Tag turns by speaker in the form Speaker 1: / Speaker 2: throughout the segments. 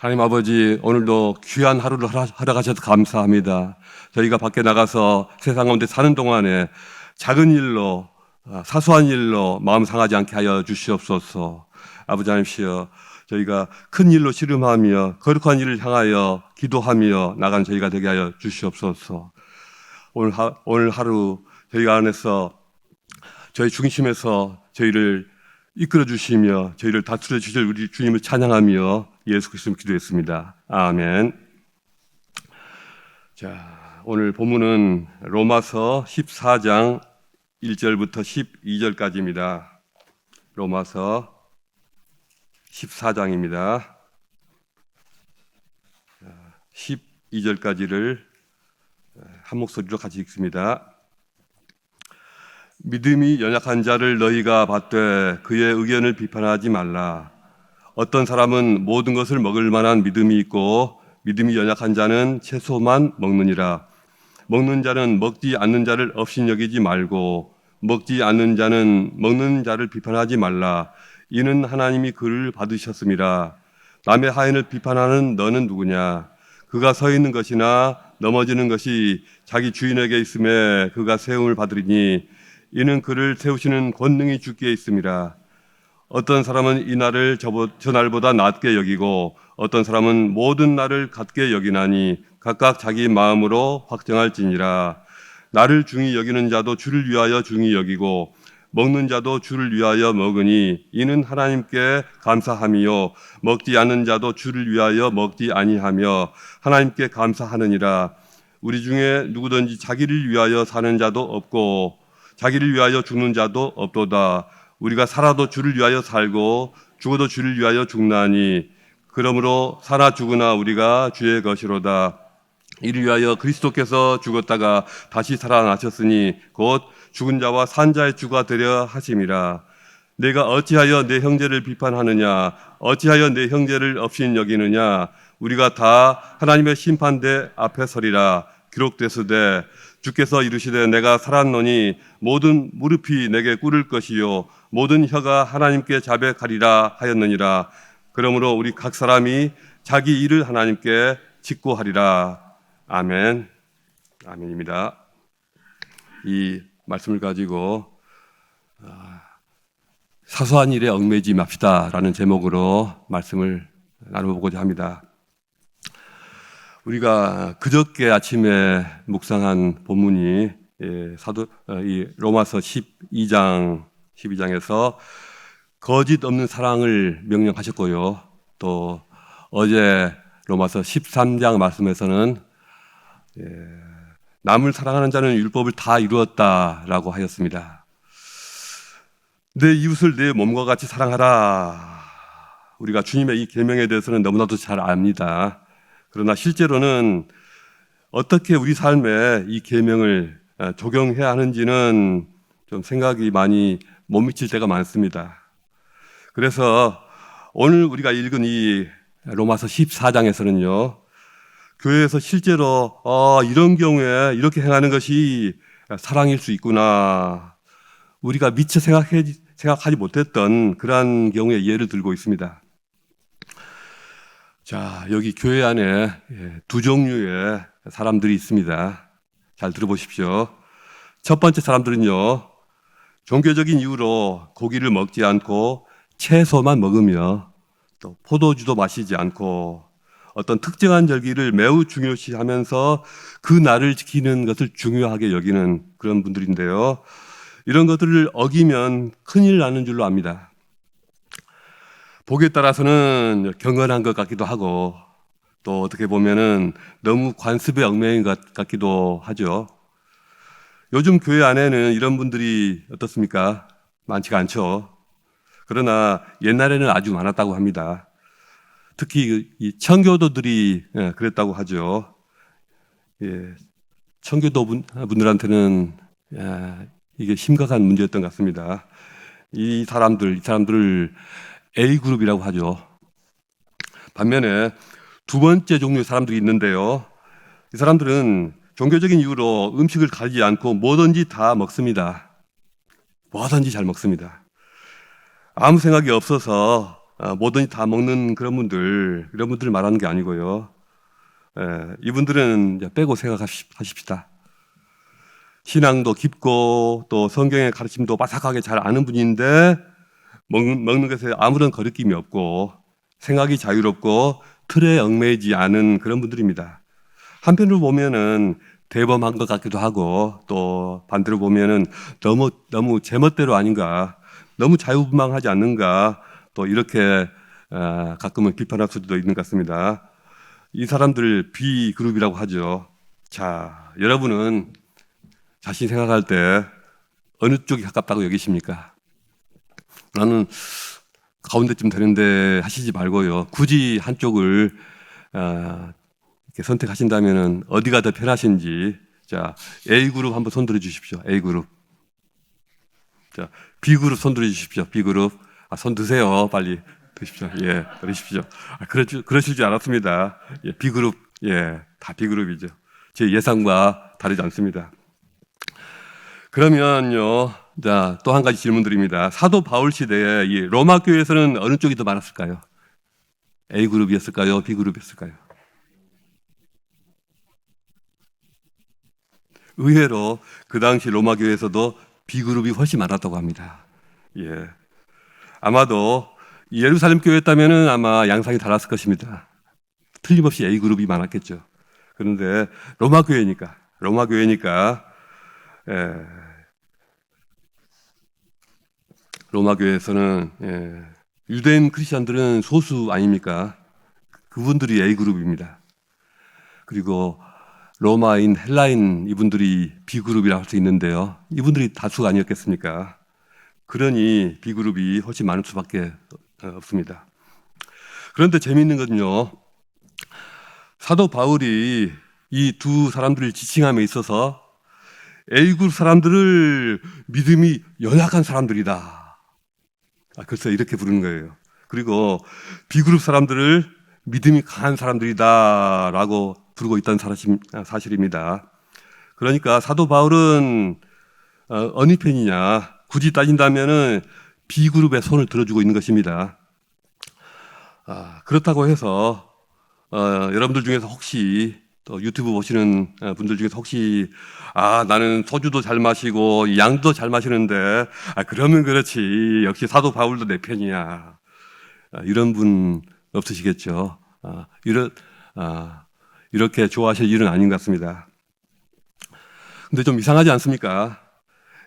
Speaker 1: 하나님 아버지, 오늘도 귀한 하루를 허락하셔서 감사합니다. 저희가 밖에 나가서 세상 가운데 사는 동안에 작은 일로, 사소한 일로 마음 상하지 않게 하여 주시옵소서. 아버지 하나님시여, 저희가 큰 일로 씨름하며 거룩한 일을 향하여 기도하며 나간 저희가 되게 하여 주시옵소서. 오늘 하루 저희가 안에서 저희 중심에서 저희를 이끌어 주시며 저희를 다스려 주실 우리 주님을 찬양하며 예수 그리스도를 기도했습니다. 아멘. 자, 오늘 본문은 로마서 14장 1절부터 12절까지입니다. 로마서 14장입니다. 12절까지를 한 목소리로 같이 읽습니다. 믿음이 연약한 자를 너희가 받되 그의 의견을 비판하지 말라. 어떤 사람은 모든 것을 먹을 만한 믿음이 있고 믿음이 연약한 자는 채소만 먹느니라. 먹는 자는 먹지 않는 자를 없인 여기지 말고 먹지 않는 자는 먹는 자를 비판하지 말라. 이는 하나님이 그를 받으셨음이라. 남의 하인을 비판하는 너는 누구냐? 그가 서 있는 것이나 넘어지는 것이 자기 주인에게 있음에 그가 세움을 받으리니 이는 그를 세우시는 권능이 주께 있음이라. 어떤 사람은 이 날을 저 날보다 낮게 여기고 어떤 사람은 모든 날을 같게 여기나니 각각 자기 마음으로 확정할지니라. 나를 중히 여기는 자도 주를 위하여 중히 여기고 먹는 자도 주를 위하여 먹으니 이는 하나님께 감사함이요 먹지 않는 자도 주를 위하여 먹지 아니하며 하나님께 감사하느니라. 우리 중에 누구든지 자기를 위하여 사는 자도 없고 자기를 위하여 죽는 자도 없도다. 우리가 살아도 주를 위하여 살고 죽어도 주를 위하여 죽나니 그러므로 사나 죽으나 우리가 주의 것이로다. 이를 위하여 그리스도께서 죽었다가 다시 살아나셨으니 곧 죽은 자와 산 자의 주가 되려 하심이라. 내가 어찌하여 내 형제를 비판하느냐? 어찌하여 내 형제를 없인 여기느냐? 우리가 다 하나님의 심판대 앞에 서리라. 기록되으되 주께서 이르시되 내가 살았노니 모든 무릎이 내게 꿇을 것이요 모든 혀가 하나님께 자백하리라 하였느니라. 그러므로 우리 각 사람이 자기 일을 하나님께 직고하리라. 아멘. 아멘입니다. 이 말씀을 가지고 사소한 일에 얽매이지 맙시다라는 제목으로 말씀을 나눠보고자 합니다. 우리가 그저께 아침에 묵상한 본문이 이 로마서 12장에서 거짓 없는 사랑을 명령하셨고요. 또 어제 로마서 13장 말씀에서는 남을 사랑하는 자는 율법을 다 이루었다라고 하였습니다. 내 이웃을 내 몸과 같이 사랑하라. 우리가 주님의 이 계명에 대해서는 너무나도 잘 압니다. 그러나 실제로는 어떻게 우리 삶에 이 계명을 적용해야 하는지는 좀 생각이 많이 못 미칠 때가 많습니다. 그래서 오늘 우리가 읽은 이 로마서 14장에서는요, 교회에서 실제로 이런 경우에 이렇게 행하는 것이 사랑일 수 있구나. 우리가 미처 생각하지 못했던 그러한 경우의 예를 들고 있습니다. 자, 여기 교회 안에 두 종류의 사람들이 있습니다. 잘 들어보십시오. 첫 번째 사람들은요, 종교적인 이유로 고기를 먹지 않고 채소만 먹으며 또 포도주도 마시지 않고 어떤 특정한 절기를 매우 중요시하면서 그 날을 지키는 것을 중요하게 여기는 그런 분들인데요. 이런 것들을 어기면 큰일 나는 줄로 압니다. 보기에 따라서는 경건한 것 같기도 하고 또 어떻게 보면은 너무 관습에 얽매인 것 같기도 하죠. 요즘 교회 안에는 이런 분들이 어떻습니까? 많지가 않죠. 그러나 옛날에는 아주 많았다고 합니다. 특히 이 청교도들이 그랬다고 하죠. 청교도 분들한테는 이게 심각한 문제였던 것 같습니다. 이 사람들을 A그룹이라고 하죠. 반면에 두 번째 종류의 사람들이 있는데요. 이 사람들은 종교적인 이유로 음식을 가리지 않고 뭐든지 다 먹습니다. 뭐든지 잘 먹습니다. 아무 생각이 없어서 뭐든지 다 먹는 그런 분들, 이런 분들을 말하는 게 아니고요. 이분들은 이제 빼고 생각하십시다. 신앙도 깊고 또 성경의 가르침도 바삭하게 잘 아는 분인데 먹는 것에 아무런 거리낌이 없고 생각이 자유롭고 틀에 얽매이지 않은 그런 분들입니다. 한편으로 보면은 대범한 것 같기도 하고 또 반대로 보면은 너무 제멋대로 아닌가, 너무 자유분방하지 않는가, 또 이렇게 가끔은 비판할 수도 있는 것 같습니다. 이 사람들 B그룹이라고 하죠. 자, 여러분은 자신이 생각할 때 어느 쪽이 가깝다고 여기십니까? 나는 가운데쯤 되는데 하시지 말고요. 굳이 한쪽을 이렇게 선택하신다면 어디가 더 편하신지. 자, A그룹 한번 손들어 주십시오. A그룹. 자, B그룹 손들어 주십시오. B그룹. 손 드세요. 빨리 드십시오. 예, 드십시오. 그러실 줄 알았습니다. 예, B그룹. 예, 다 B그룹이죠. 제 예상과 다르지 않습니다. 그러면요, 자, 또 한 가지 질문 드립니다. 사도 바울 시대에 이 로마 교회에서는 어느 쪽이 더 많았을까요? A그룹이었을까요? B그룹이었을까요? 의외로 그 당시 로마 교회에서도 B그룹이 훨씬 많았다고 합니다. 예. 아마도 예루살렘 교회였다면 아마 양상이 달랐을 것입니다. 틀림없이 A그룹이 많았겠죠. 그런데 로마 교회니까, 로마 교회에서는 유대인 크리스천들은 소수 아닙니까? 그분들이 A그룹입니다. 그리고 로마인, 헬라인 이분들이 B그룹이라고 할 수 있는데요. 이분들이 다수가 아니었겠습니까? 그러니 B그룹이 훨씬 많을 수밖에 없습니다. 그런데 재미있는 건요, 사도 바울이 이 두 사람들을 지칭함에 있어서 A그룹 사람들을 믿음이 연약한 사람들이다. 글쎄 이렇게 부르는 거예요. 그리고 B그룹 사람들을 믿음이 강한 사람들이다라고 부르고 있다는 사실입니다. 그러니까 사도 바울은 어느 편이냐? 굳이 따진다면은 B그룹의 손을 들어주고 있는 것입니다. 그렇다고 해서 여러분들 중에서 혹시 또 유튜브 보시는 분들 중에서 혹시 나는 소주도 잘 마시고 양도 잘 마시는데 그러면 그렇지 역시 사도 바울도 내 편이야, 이런 분 없으시겠죠. 이렇게 좋아하실 일은 아닌 것 같습니다. 근데 좀 이상하지 않습니까?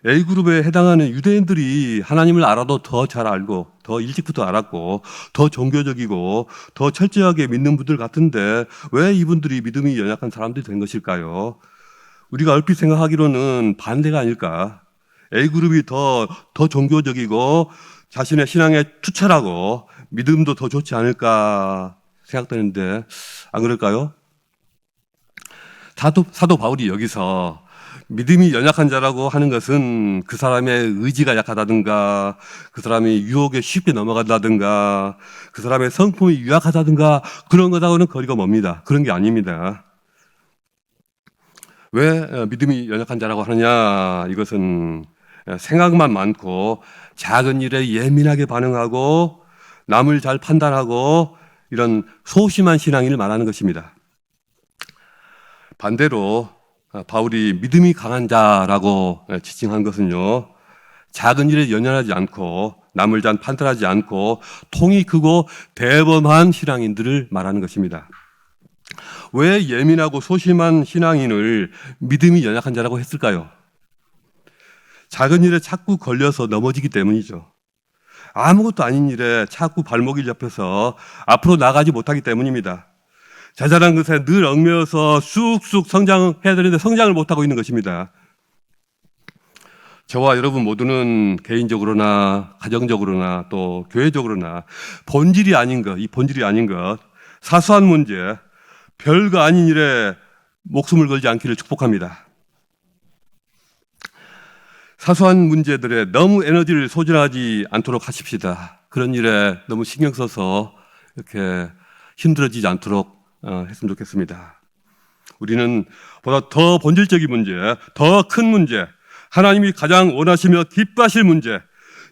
Speaker 1: A그룹에 해당하는 유대인들이 하나님을 알아도 더 잘 알고 더 일찍부터 알았고 더 종교적이고 더 철저하게 믿는 분들 같은데 왜 이분들이 믿음이 연약한 사람들이 된 것일까요? 우리가 얼핏 생각하기로는 반대가 아닐까. A그룹이 더 종교적이고 자신의 신앙에 투철하고 믿음도 더 좋지 않을까 생각되는데 안 그럴까요? 사도 바울이 여기서 믿음이 연약한 자라고 하는 것은 그 사람의 의지가 약하다든가 그 사람이 유혹에 쉽게 넘어간다든가 그 사람의 성품이 유약하다든가 그런 것하고는 거리가 멉니다. 그런 게 아닙니다. 왜 믿음이 연약한 자라고 하느냐? 이것은 생각만 많고 작은 일에 예민하게 반응하고 남을 잘 판단하고 이런 소심한 신앙인을 말하는 것입니다. 반대로 바울이 믿음이 강한 자라고 지칭한 것은요, 작은 일에 연연하지 않고 남을 잘 판단하지 않고 통이 크고 대범한 신앙인들을 말하는 것입니다. 왜 예민하고 소심한 신앙인을 믿음이 연약한 자라고 했을까요? 작은 일에 자꾸 걸려서 넘어지기 때문이죠. 아무것도 아닌 일에 자꾸 발목이 잡혀서 앞으로 나가지 못하기 때문입니다. 자잘한 것에 늘 얽매여서 쑥쑥 성장해야 되는데 성장을 못하고 있는 것입니다. 저와 여러분 모두는 개인적으로나 가정적으로나 또 교회적으로나 본질이 아닌 것, 사소한 문제, 별거 아닌 일에 목숨을 걸지 않기를 축복합니다. 사소한 문제들에 너무 에너지를 소진하지 않도록 하십시다. 그런 일에 너무 신경 써서 이렇게 힘들어지지 않도록 했으면 좋겠습니다. 우리는 보다 더 본질적인 문제, 더 큰 문제, 하나님이 가장 원하시며 기뻐하실 문제,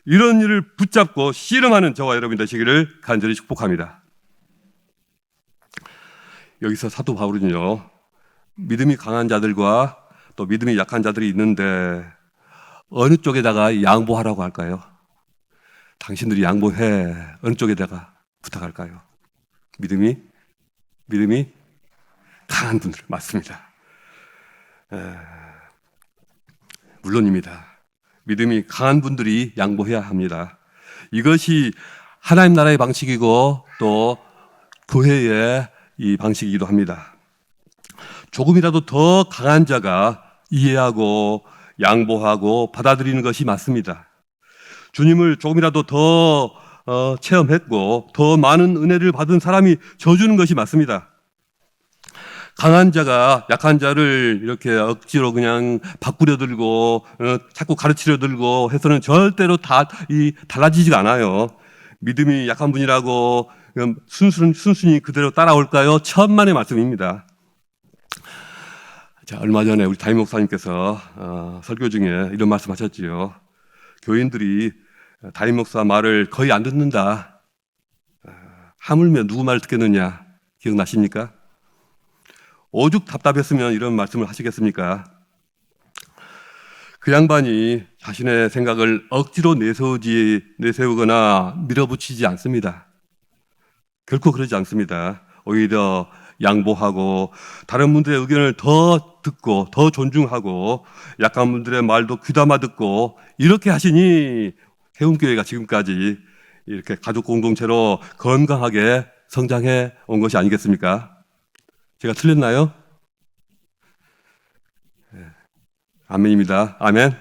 Speaker 1: 이런 일을 붙잡고 씨름하는 저와 여러분 되시기를 간절히 축복합니다. 여기서 사도 바울은요, 믿음이 강한 자들과 또 믿음이 약한 자들이 있는데 어느 쪽에다가 양보하라고 할까요? 당신들이 양보해. 어느 쪽에다가 부탁할까요? 믿음이 강한 분들 맞습니다. 물론입니다. 믿음이 강한 분들이 양보해야 합니다. 이것이 하나님 나라의 방식이고 또 교회의 이 방식이기도 합니다. 조금이라도 더 강한 자가 이해하고 양보하고 받아들이는 것이 맞습니다. 주님을 조금이라도 더 체험했고 더 많은 은혜를 받은 사람이 져주는 것이 맞습니다. 강한 자가 약한 자를 이렇게 억지로 그냥 바꾸려 들고 자꾸 가르치려 들고 해서는 절대로 달라지지가 않아요. 믿음이 약한 분이라고 순순히 그대로 따라올까요? 천만의 말씀입니다. 자, 얼마 전에 우리 담임 목사님께서 설교 중에 이런 말씀하셨지요. 교인들이 담임 목사 말을 거의 안 듣는다. 하물며 누구 말을 듣겠느냐? 기억나십니까? 오죽 답답했으면 이런 말씀을 하시겠습니까? 그 양반이 자신의 생각을 억지로 내세우거나 밀어붙이지 않습니다. 결코 그러지 않습니다. 오히려 양보하고 다른 분들의 의견을 더 듣고 더 존중하고 약한 분들의 말도 귀담아 듣고 이렇게 하시니 해운교회가 지금까지 이렇게 가족 공동체로 건강하게 성장해 온 것이 아니겠습니까? 제가 틀렸나요? 아멘입니다. 아멘.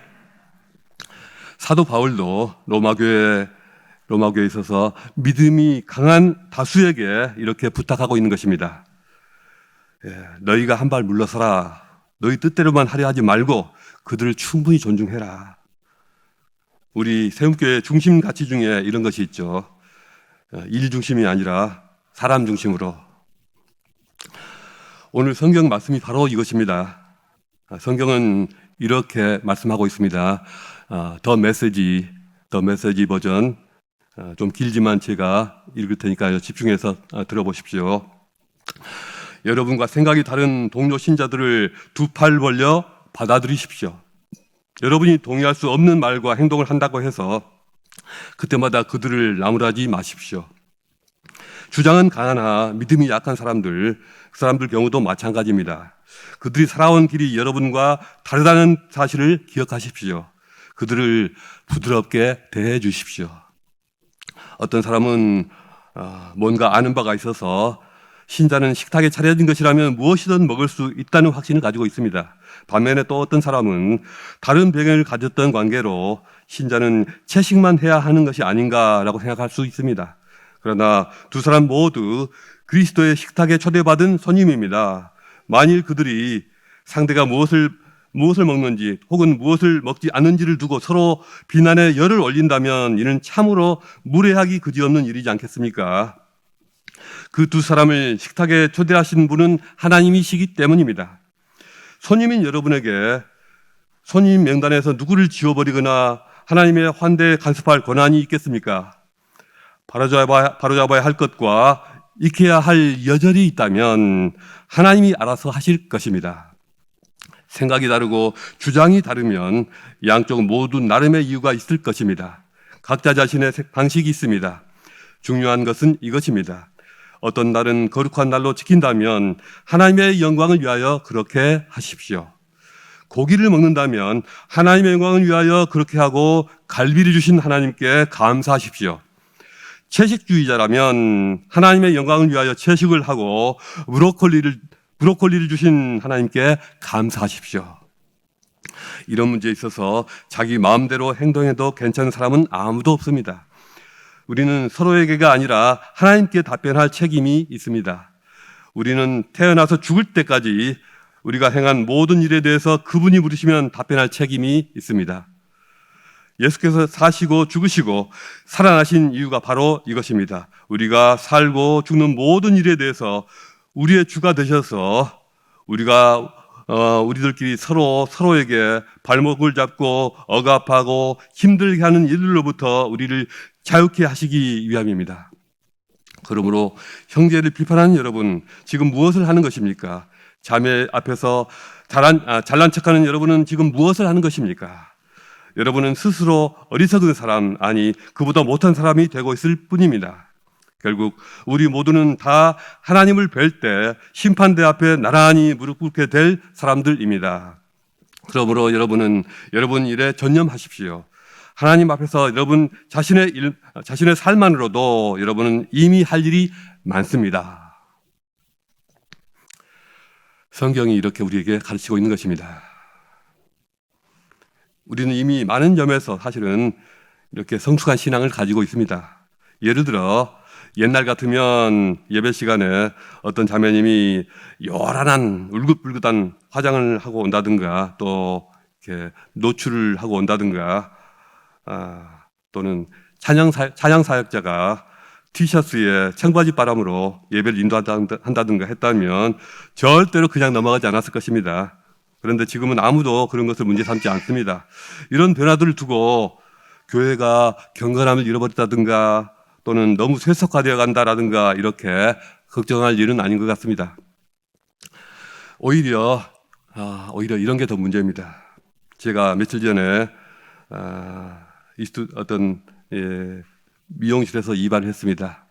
Speaker 1: 사도 바울도 로마교회에 있어서 믿음이 강한 다수에게 이렇게 부탁하고 있는 것입니다. 너희가 한 발 물러서라. 너희 뜻대로만 하려 하지 말고 그들을 충분히 존중해라. 우리 세움교회 중심 가치 중에 이런 것이 있죠. 일 중심이 아니라 사람 중심으로. 오늘 성경 말씀이 바로 이것입니다. 성경은 이렇게 말씀하고 있습니다. 더 메시지 버전, 좀 길지만 제가 읽을 테니까요. 집중해서 들어보십시오. 여러분과 생각이 다른 동료 신자들을 두 팔 벌려 받아들이십시오. 여러분이 동의할 수 없는 말과 행동을 한다고 해서 그때마다 그들을 나무라지 마십시오. 주장은 강하나 믿음이 약한 사람들, 그 사람들 경우도 마찬가지입니다. 그들이 살아온 길이 여러분과 다르다는 사실을 기억하십시오. 그들을 부드럽게 대해 주십시오. 어떤 사람은 뭔가 아는 바가 있어서 신자는 식탁에 차려진 것이라면 무엇이든 먹을 수 있다는 확신을 가지고 있습니다. 반면에 또 어떤 사람은 다른 배경을 가졌던 관계로 신자는 채식만 해야 하는 것이 아닌가라고 생각할 수 있습니다. 그러나 두 사람 모두 그리스도의 식탁에 초대받은 손님입니다. 만일 그들이 상대가 무엇을 먹는지 혹은 무엇을 먹지 않는지를 두고 서로 비난의 열을 올린다면 이는 참으로 무례하기 그지없는 일이지 않겠습니까? 그 두 사람을 식탁에 초대하신 분은 하나님이시기 때문입니다. 손님인 여러분에게 손님 명단에서 누구를 지워버리거나 하나님의 환대에 간섭할 권한이 있겠습니까? 바로잡아야 할 것과 익혀야 할 여절이 있다면 하나님이 알아서 하실 것입니다. 생각이 다르고 주장이 다르면 양쪽 모두 나름의 이유가 있을 것입니다. 각자 자신의 방식이 있습니다. 중요한 것은 이것입니다. 어떤 날은 거룩한 날로 지킨다면 하나님의 영광을 위하여 그렇게 하십시오. 고기를 먹는다면 하나님의 영광을 위하여 그렇게 하고 갈비를 주신 하나님께 감사하십시오. 채식주의자라면 하나님의 영광을 위하여 채식을 하고 브로콜리를 주신 하나님께 감사하십시오. 이런 문제에 있어서 자기 마음대로 행동해도 괜찮은 사람은 아무도 없습니다. 우리는 서로에게가 아니라 하나님께 답변할 책임이 있습니다. 우리는 태어나서 죽을 때까지 우리가 행한 모든 일에 대해서 그분이 부르시면 답변할 책임이 있습니다. 예수께서 사시고 죽으시고 살아나신 이유가 바로 이것입니다. 우리가 살고 죽는 모든 일에 대해서 우리의 주가 되셔서 우리가 우리들끼리 서로에게 발목을 잡고 억압하고 힘들게 하는 일들로부터 우리를 자유케 하시기 위함입니다. 그러므로 형제를 비판하는 여러분, 지금 무엇을 하는 것입니까? 자매 앞에서 잘난 척하는 여러분은 지금 무엇을 하는 것입니까? 여러분은 스스로 어리석은 사람, 아니 그보다 못한 사람이 되고 있을 뿐입니다. 결국 우리 모두는 다 하나님을 뵐 때 심판대 앞에 나란히 무릎 꿇게 될 사람들입니다. 그러므로 여러분은 여러분 일에 전념하십시오. 하나님 앞에서 여러분 자신의 삶만으로도 여러분은 이미 할 일이 많습니다. 성경이 이렇게 우리에게 가르치고 있는 것입니다. 우리는 이미 많은 점에서 사실은 이렇게 성숙한 신앙을 가지고 있습니다. 예를 들어 옛날 같으면 예배 시간에 어떤 자매님이 요란한 울긋불긋한 화장을 하고 온다든가 또 이렇게 노출을 하고 온다든가 또는 찬양 사역자가 티셔츠에 청바지 바람으로 예배를 인도한다든가 했다면 절대로 그냥 넘어가지 않았을 것입니다. 그런데 지금은 아무도 그런 것을 문제 삼지 않습니다. 이런 변화들을 두고 교회가 경건함을 잃어버렸다든가 또는 너무 쇠석화되어 간다라든가 이렇게 걱정할 일은 아닌 것 같습니다. 오히려 이런 게 더 문제입니다. 제가 며칠 전에 어떤 미용실에서 입안을 했습니다.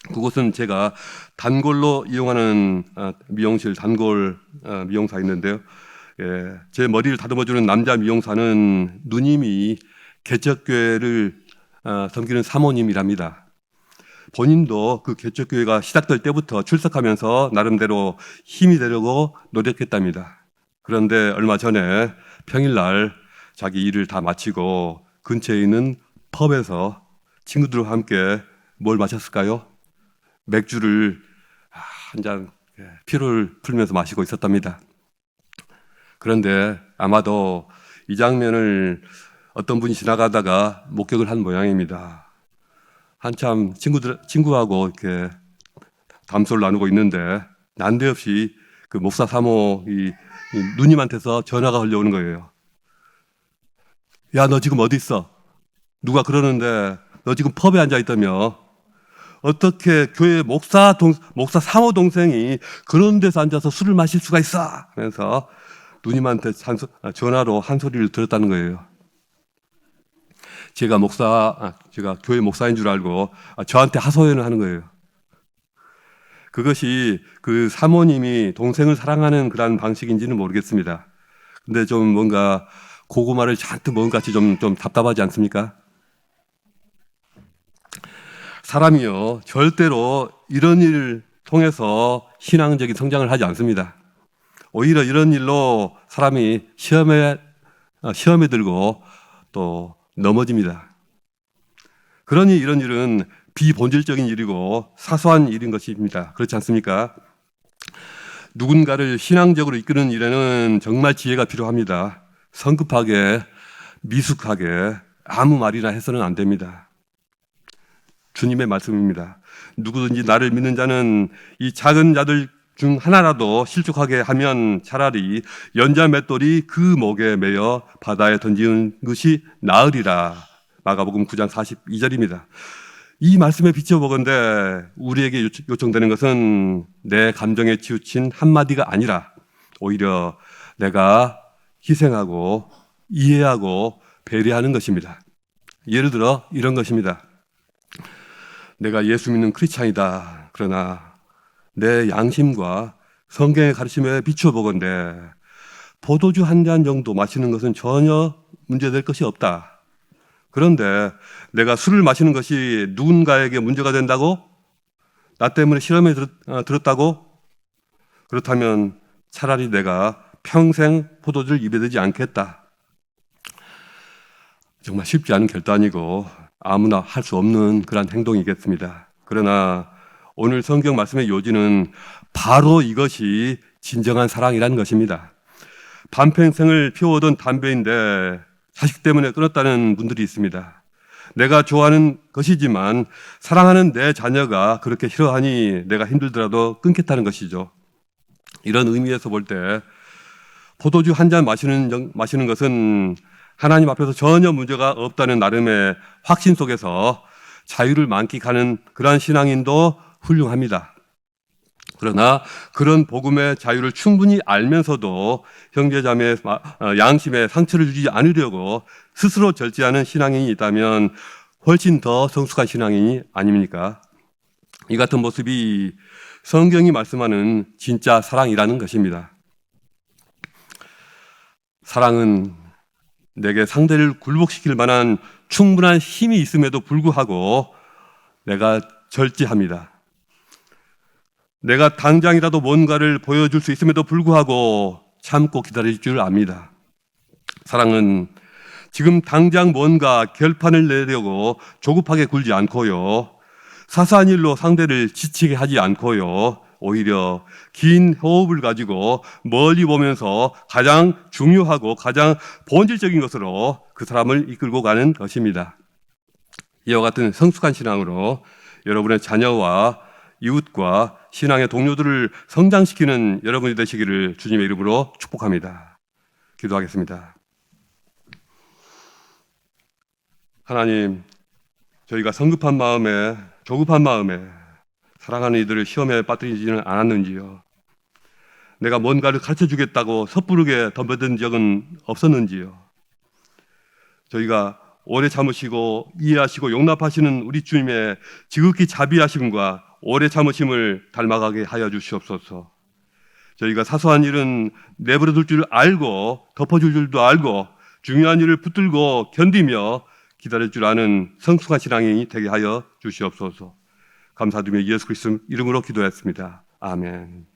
Speaker 1: 그곳은 제가 단골로 이용하는 미용실 단골 미용사 있는데요. 제 머리를 다듬어주는 남자 미용사는 누님이 개척교회를 섬기는 사모님이랍니다. 본인도 그 개척교회가 시작될 때부터 출석하면서 나름대로 힘이 되려고 노력했답니다. 그런데 얼마 전에 평일날 자기 일을 다 마치고 근처에 있는 펍에서 친구들과 함께 뭘 마셨을까요? 맥주를 한 잔 피로를 풀면서 마시고 있었답니다. 그런데 아마도 이 장면을 어떤 분이 지나가다가 목격을 한 모양입니다. 한참 친구하고 이렇게 담소를 나누고 있는데 난데없이 그 목사 사모 이 누님한테서 전화가 걸려오는 거예요. 야, 너 지금 어디 있어? 누가 그러는데 너 지금 펍에 앉아 있다며? 어떻게 교회 목사 사모 동생이 그런 데서 앉아서 술을 마실 수가 있어? 하면서 누님한테 전화로 한 소리를 들었다는 거예요. 제가 교회 목사인 줄 알고 저한테 하소연을 하는 거예요. 그것이 그 사모님이 동생을 사랑하는 그런 방식인지는 모르겠습니다. 근데 좀 뭔가 고구마를 잔뜩 먹은 것 같이 좀 답답하지 않습니까? 사람이요, 절대로 이런 일을 통해서 신앙적인 성장을 하지 않습니다. 오히려 이런 일로 사람이 시험에 들고 또 넘어집니다. 그러니 이런 일은 비본질적인 일이고 사소한 일인 것입니다. 그렇지 않습니까? 누군가를 신앙적으로 이끄는 일에는 정말 지혜가 필요합니다. 성급하게, 미숙하게 아무 말이나 해서는 안 됩니다. 주님의 말씀입니다. 누구든지 나를 믿는 자는 이 작은 자들 중 하나라도 실족하게 하면 차라리 연자 맷돌이 그 목에 매여 바다에 던지는 것이 나으리라. 마가복음 9장 42절입니다. 이 말씀에 비춰보건대 우리에게 요청되는 것은 내 감정에 치우친 한마디가 아니라 오히려 내가 희생하고 이해하고 배려하는 것입니다. 예를 들어 이런 것입니다. 내가 예수 믿는 크리스찬이다. 그러나 내 양심과 성경의 가르침에 비춰보건대 포도주 한 잔 정도 마시는 것은 전혀 문제될 것이 없다. 그런데 내가 술을 마시는 것이 누군가에게 문제가 된다고? 나 때문에 실험에 들었다고? 그렇다면 차라리 내가 평생 포도주를 입에 대지 않겠다. 정말 쉽지 않은 결단이고 아무나 할 수 없는 그런 행동이겠습니다. 그러나 오늘 성경 말씀의 요지는 바로 이것이 진정한 사랑이라는 것입니다. 반평생을 피워오던 담배인데 자식 때문에 끊었다는 분들이 있습니다. 내가 좋아하는 것이지만 사랑하는 내 자녀가 그렇게 싫어하니 내가 힘들더라도 끊겠다는 것이죠. 이런 의미에서 볼 때 포도주 한 잔 마시는 것은 하나님 앞에서 전혀 문제가 없다는 나름의 확신 속에서 자유를 만끽하는 그러한 신앙인도 훌륭합니다. 그러나 그런 복음의 자유를 충분히 알면서도 형제자매의 양심에 상처를 주지 않으려고 스스로 절제하는 신앙인이 있다면 훨씬 더 성숙한 신앙인이 아닙니까? 이 같은 모습이 성경이 말씀하는 진짜 사랑이라는 것입니다. 사랑은 내게 상대를 굴복시킬 만한 충분한 힘이 있음에도 불구하고 내가 절제합니다. 내가 당장이라도 뭔가를 보여줄 수 있음에도 불구하고 참고 기다릴 줄 압니다. 사랑은 지금 당장 뭔가 결판을 내려고 조급하게 굴지 않고요. 사소한 일로 상대를 지치게 하지 않고요. 오히려 긴 호흡을 가지고 멀리 보면서 가장 중요하고 가장 본질적인 것으로 그 사람을 이끌고 가는 것입니다. 이와 같은 성숙한 신앙으로 여러분의 자녀와 이웃과 신앙의 동료들을 성장시키는 여러분이 되시기를 주님의 이름으로 축복합니다. 기도하겠습니다. 하나님, 저희가 성급한 마음에, 조급한 마음에 사랑하는 이들을 시험에 빠뜨리지는 않았는지요? 내가 뭔가를 가르쳐 주겠다고 섣부르게 덤벼든 적은 없었는지요? 저희가 오래 참으시고 이해하시고 용납하시는 우리 주님의 지극히 자비하심과 오래 참으심을 닮아가게 하여 주시옵소서. 저희가 사소한 일은 내버려둘 줄 알고 덮어줄 줄도 알고 중요한 일을 붙들고 견디며 기다릴 줄 아는 성숙한 신앙이 되게 하여 주시옵소서. 감사드리며 예수 그리스도 이름으로 기도했습니다. 아멘.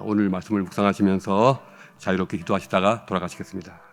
Speaker 1: 오늘 말씀을 묵상하시면서 자유롭게 기도하시다가 돌아가시겠습니다.